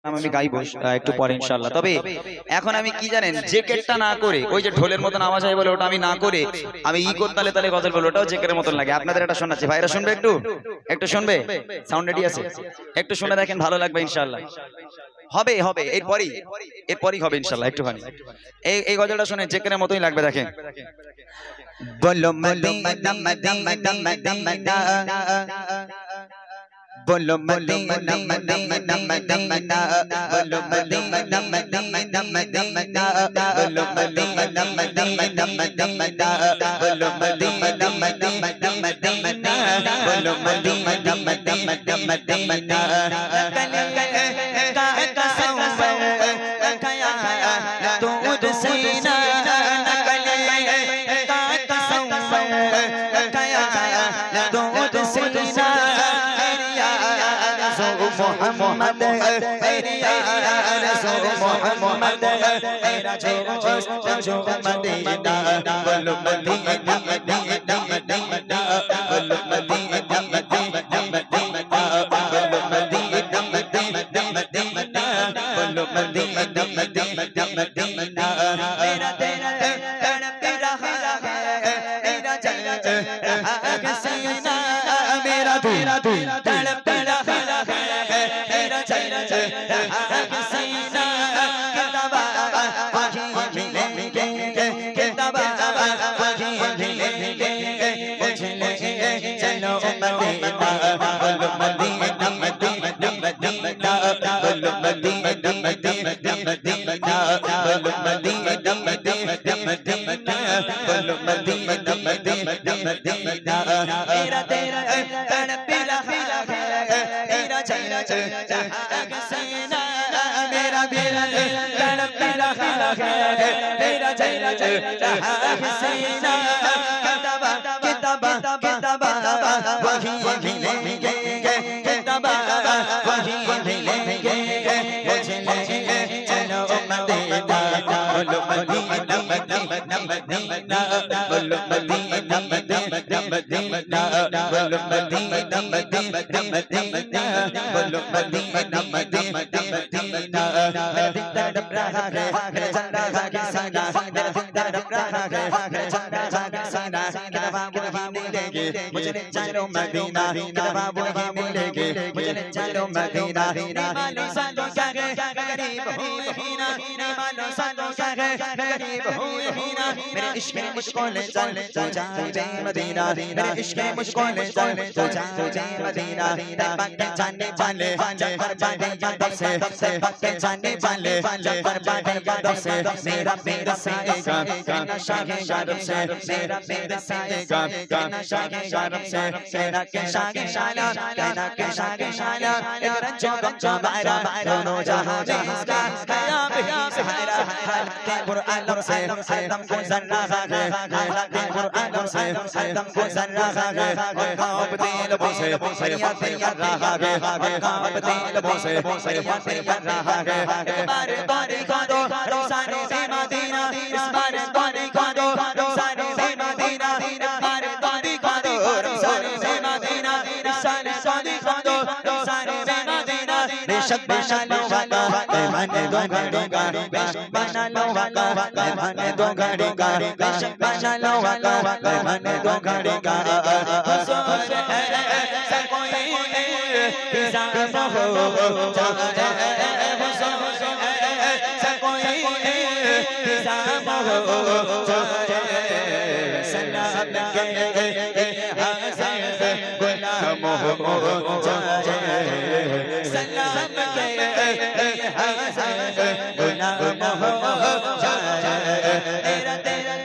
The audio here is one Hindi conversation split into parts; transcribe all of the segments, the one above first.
আমি গাইবো একটু পরে ইনশাআল্লাহ। তবে এখন আমি কি জানেন, জেকেটটা না করে ওই যে ঢোলের মতন আওয়াজ হয় বলে ওটা আমি না করে আমি ইকোর তালে তালে গজল বলবো, ওটাও জেকের মতন লাগে। আপনাদের এটা শোনাচ্ছি, ভাইরা শুনবে? একটু একটু শুনবে? সাউন্ড রেডি আছে? একটু শুনে দেখেন, ভালো লাগবে ইনশাআল্লাহ। হবে হবে, এরপরই হবে ইনশাআল্লাহ। একটুখানি এই এই গজলটা শুনে জেকের মতোই লাগবে, দেখেন। বলো মদিনা মদিনা মদিনা, बोलो मदीना मदीना मदीना, बोलो मदीना मदीना मदीना, बोलो मदीना मदीना मदीना, बोलो मदीना मदीना मदीना, बोलो मदीना मदीना मदीना। कले का तसव्वुर कया दूर सीना, कले का तसव्वुर कया दूर सीना। मोहम्मद मेरा रसूल मोहम्मद मेरा जो मदीना, बोलो मदीना मदीना मदीना, बोलो मदीना मदीना मदीना, बोलो मदीना मदीना मदीना, बोलो मदीना मदीना मदीना। मेरा तेरा तड़प रहा है मेरा जल सीना, मेरा तेरा तड़प मेरा तेरा तड़प रहा है मेरा सीना, मेरा तेरा तड़प रहा है मेरा सीना। किताबा किताबा किताबा वही मिलेंगे, किताबा वही मिलेंगे, मुझे ले चलो मदीना, बोलो मदीना मदीना मदीना, बोलो मदीना मदीना मदीना, बोलो मदीना मदीना मदीना, बोलो मदीना मदीना मदीना। मेरा दिल तड़प रहा है मेरा चल रहा है सीना, मेरा दिल तड़प रहा है मेरा चल रहा है सीना। किताबा वही मिलेंगे, मुझे ले चलो मदीना, किताबा वही मिलेंगे, मुझे ले चलो मदीना। मालूम सालों क्या है गरीब हूँ ही ना, मालूम सालों क्या है गरीब हूँ ही ना। मेरे इश्क में मुझको ले चल तो जाए मदीना, मेरे इश्क में मुझको ले चल तो जाए मदीना। बातें जाने वाले जफर बाटे यादों से, बातें जाने वाले जफर बाटे यादों से। मेरा मेरा साएगा नशा है यारों से, मेरा मेरा साएगा नशा है यारों से। कहना के शागे शाला, कहना के शागे शाला, एक रंजो गंजो मारा दोनों जहां में इसका हया हया सहारा। हालांकि कुरान से हरदम गुजर रहा है, हालांकि कुरान से हरदम गुजर रहा है। और कांप दिल से फरियादें कर रहा है, और कांप दिल से फरियादें कर रहा है। इस बार बारी को दो रोज़ाने से मदीना, इस बार बारी को दो रोज़ाने से मदीना, इस बार बारी को दो रोज़ाने से मदीना, इस साल शादी को दो रोज़ाने से मदीना। बेशक बना लो वाला मैंने दो घड़ी का, बेशक बना लो वाला मैंने दो घड़ी का, बेशक बना लो वाला मैंने दो घड़ी का। हुजूर है सब कोई हिसाब हो जाए, हुजूर है सब कोई हिसाब हो जाए। सलाम के हाज़िर गुलाम हो जाए, सलाम के हाज़िर गुलाम हो जाए। तेरा तेरा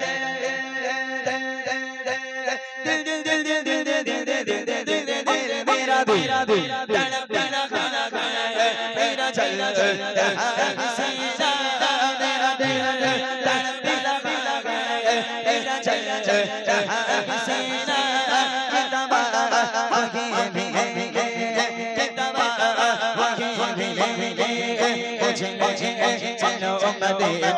मेरा तड़प रहा है मेरा चल रहा है सीना, मेरा तड़प रहा है मेरा चल रहा है सीना। किताबा वही मिलेंगे, किताबा वही मिलेंगे, मुझे चलो मदीना,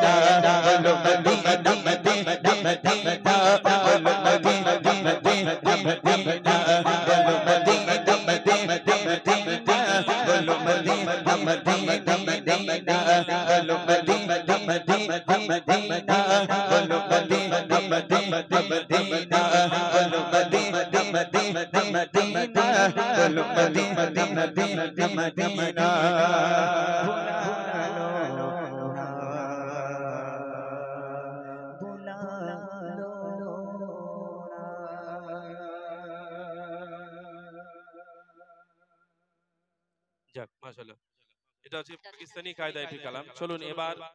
बोलो मदीना मदीना मदीना, बोलो मदीना मदीना मदीना, बोलो मदीना मदीना मदीना, बोलो मदीना मदीना মদিনা বলো মদিনা মদিনা মদিনা বলো মদিনা মদিনা মদিনা বলো মদিনা মদিনা মদিনা বলো মদিনা মদিনা মদিনা যাক মাশাআল্লাহ, এটা হচ্ছে পাকিস্তানি কায়দায় একটি কালাম। চলুন এবার